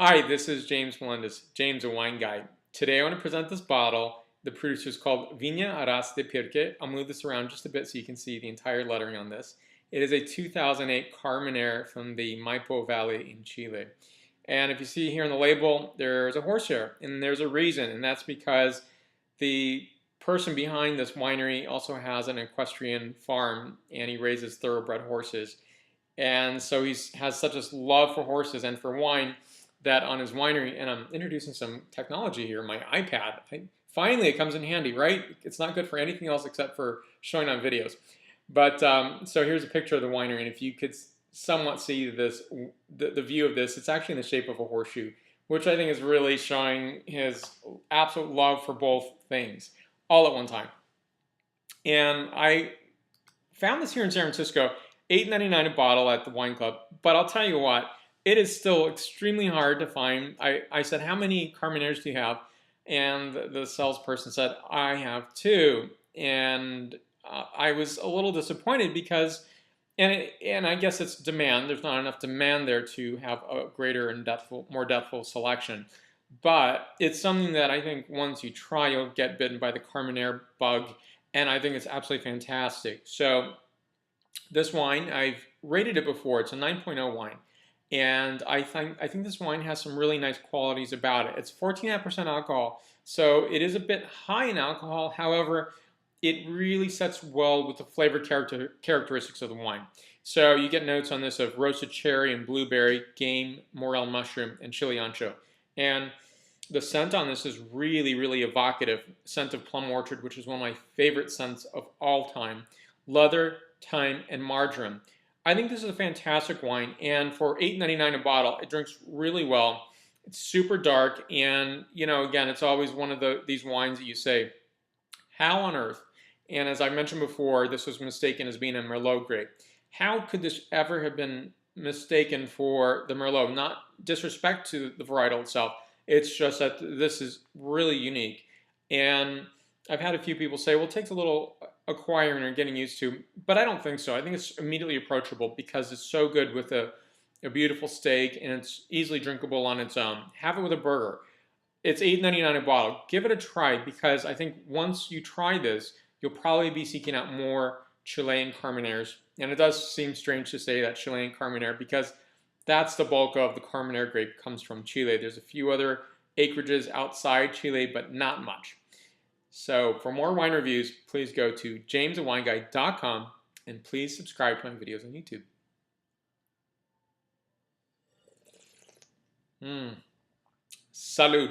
Hi, this is James Melendez, James a Wine Guide. Today I want to present this bottle. The producer is called Haras de Pirque. I'll move this around just a bit so you can see the entire lettering on this. It is a 2008 Carménère from the Maipo Valley in Chile. And if you see here on the label, there's a horsehair, and there's a reason, and that's because the person behind this winery also has an equestrian farm, and he raises thoroughbred horses. And so he has such a love for horses and for wine that on his winery, and I'm introducing some technology here, my iPad. Finally, it comes in handy, right? It's not good for anything else except for showing on videos. But so here's a picture of the winery, and if you could somewhat see this, the view of this, it's actually in the shape of a horseshoe, which I think is really showing his absolute love for both things all at one time. And I found this here in San Francisco, $8.99 a bottle at the wine club. But I'll tell you what, it is still extremely hard to find. I said, how many Carménères do you have? And the salesperson said, I have two. And I was a little disappointed because, and I guess it's demand. There's not enough demand there to have a greater and more depthful selection. But it's something that I think once you try, you'll get bitten by the Carménère bug. And I think it's absolutely fantastic. So this wine, I've rated it before. It's a 9.0 wine. And I think this wine has some really nice qualities about it. It's 14.5% alcohol, so it is a bit high in alcohol. However, it really sets well with the flavor characteristics of the wine. So you get notes on this of roasted cherry and blueberry, game, morel mushroom, and chili ancho. And the scent on this is really, really evocative. Scent of plum orchard, which is one of my favorite scents of all time. Leather, thyme, and marjoram. I think this is a fantastic wine, and for $8.99 a bottle, it drinks really well. It's super dark, and again, it's always one of these wines that you say, how on earth? And as I mentioned before, this was mistaken as being a Merlot grape. How could this ever have been mistaken for the Merlot? Not disrespect to the varietal itself. It's just that this is really unique. And I've had a few people say, well, it takes a little acquiring or getting used to, but I don't think so. I think it's immediately approachable because it's so good with a beautiful steak, and it's easily drinkable on its own. Have it with a burger. It's $8.99 a bottle. Give it a try because I think once you try this, you'll probably be seeking out more Chilean Carménères. And it does seem strange to say that Chilean Carménère because that's the bulk of the Carménère grape comes from Chile. There's a few other acreages outside Chile, but not much. So for more wine reviews, please go to jamesawineguide.com and please subscribe to my videos on YouTube. Salud.